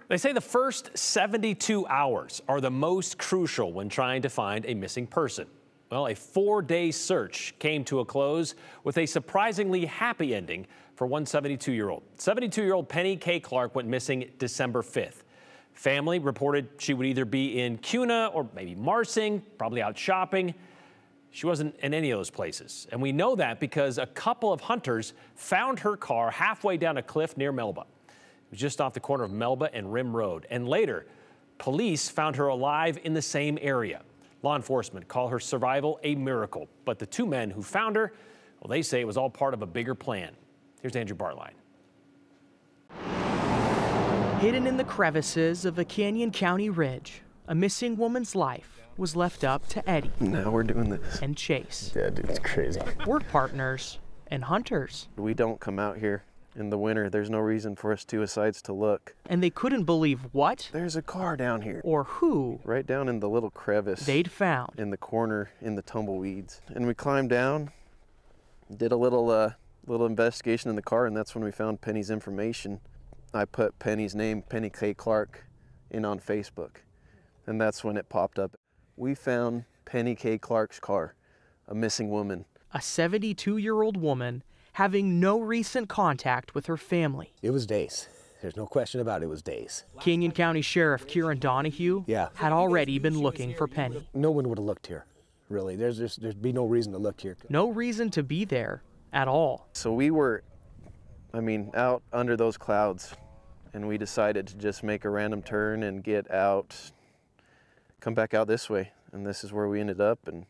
They say the first 72 hours are the most crucial when trying to find a missing person. Well, a 4-day search came to a close with a surprisingly happy ending for one 72-year-old. 72-year-old Penny K. Clark went missing December 5th. Family reported she would either be in Kuna or maybe Marsing, probably out shopping. She wasn't in any of those places. And we know that because a couple of hunters found her car halfway down a cliff near Melba. It was just off the corner of Melba and Rim Road. And later, police found her alive in the same area. Law enforcement call her survival a miracle. But the two men who found her, well, they say it was all part of a bigger plan. Here's Andrew Bartline. Hidden in the crevices of a Canyon County ridge, a missing woman's life was left up to Eddie. Now we're doing this. And Chase. Yeah, dude, it's crazy. Work partners and hunters. We don't come out here in the winter. There's no reason for us suicides to look. And they couldn't believe what? There's a car down here. Or who? Right down in the little crevice. They'd found. In the corner in the tumbleweeds. And we climbed down, did a little investigation in the car, and that's when we found Penny's information. I put Penny's name, Penny K. Clark, in on Facebook. And that's when it popped up. We found Penny K. Clark's car, a missing woman. A 72-year-old woman having no recent contact with her family. It was days. There's no question about it, it was days. Canyon County Sheriff Kieran Donahue had already been looking for Penny. No one would have looked here, really. There'd be no reason to look here. No reason to be there at all. So we were, out under those clouds, and we decided to just make a random turn and get out, come back out this way. And this is where we ended up, and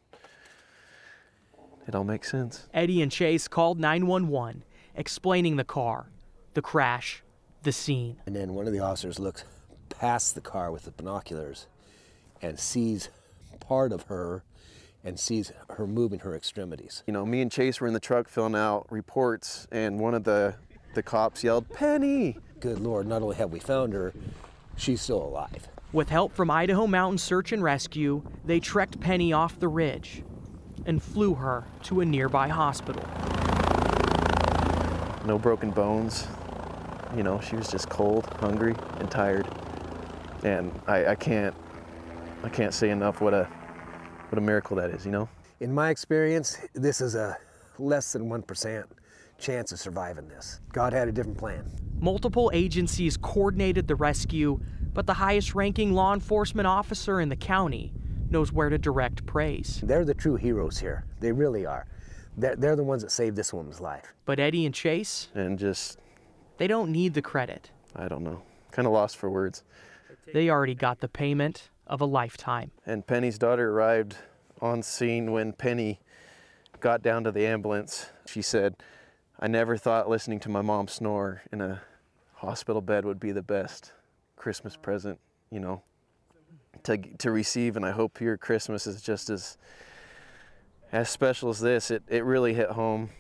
it all makes sense. Eddie and Chase called 911, explaining the car, the crash, the scene. And then one of the officers looks past the car with the binoculars and sees part of her and sees her moving her extremities. You know, me and Chase were in the truck filling out reports, and one of the cops yelled, "Penny!" Good Lord, not only have we found her, she's still alive. With help from Idaho Mountain Search and Rescue, they trekked Penny off the ridge and flew her to a nearby hospital. No broken bones. You know, she was just cold, hungry, and tired. And I can't say enough what a miracle that is, you know? In my experience, this is a less than 1% chance of surviving this. God had a different plan. Multiple agencies coordinated the rescue, but the highest-ranking law enforcement officer in the county knows where to direct praise. They're the true heroes here. They really are. They're the ones that saved this woman's life. But Eddie and Chase? They don't need the credit. I don't know. Kind of lost for words. They already got the payment of a lifetime. And Penny's daughter arrived on scene when Penny got down to the ambulance. She said, "I never thought listening to my mom snore in a hospital bed would be the best Christmas present, you know, to receive, and I hope your Christmas is just as special as this." It really hit home.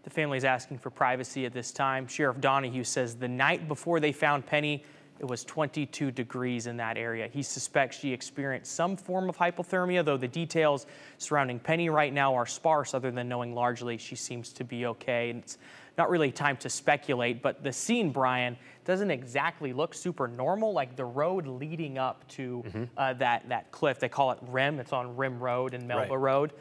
The family's asking for privacy at this time. Sheriff Donahue says the night before they found Penny, it was 22 degrees in that area. He suspects she experienced some form of hypothermia, though the details surrounding Penny right now are sparse, other than knowing largely she seems to be okay. And it's not really time to speculate, but the scene, Brian, doesn't exactly look super normal. Like the road leading up to that cliff, they call it Rim. It's on Rim Road and Melba Road.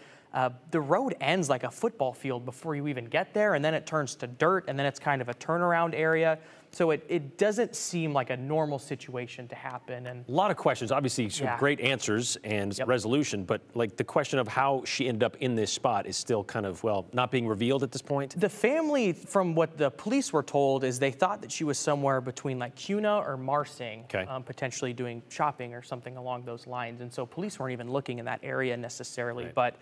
The road ends like a football field before you even get there, and then it turns to dirt, and then it's kind of a turnaround area. So it doesn't seem like a normal situation to happen. And a lot of questions, obviously some great answers and resolution, but like the question of how she ended up in this spot is still kind of, well, not being revealed at this point. The family, from what the police were told, is they thought that she was somewhere between like Kuna or Marsing, potentially doing shopping or something along those lines. And so police weren't even looking in that area necessarily, but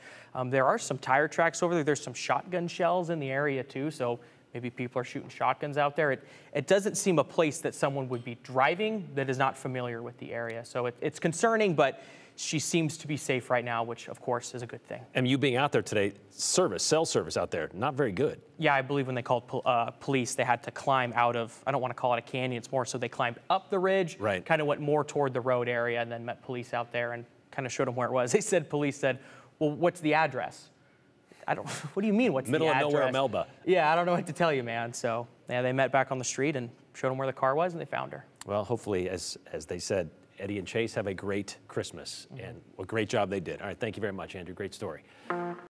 there are some tire tracks over there. There's some shotgun shells in the area too, so maybe people are shooting shotguns out there. It doesn't seem a place that someone would be driving that is not familiar with the area. So it's concerning, but she seems to be safe right now, which of course is a good thing. And you being out there today, cell service out there, not very good. Yeah, I believe when they called police, they had to climb out of, I don't want to call it a canyon, it's more so they climbed up the ridge, kind of went more toward the road area, and then met police out there and kind of showed them where it was. Police said, well, what's the address? What do you mean, what's the address? Middle of nowhere, Melba. Yeah, I don't know what to tell you, man. So, yeah, they met back on the street and showed them where the car was, and they found her. Well, hopefully, as they said, Eddie and Chase have a great Christmas, and a great job they did. All right, thank you very much, Andrew. Great story.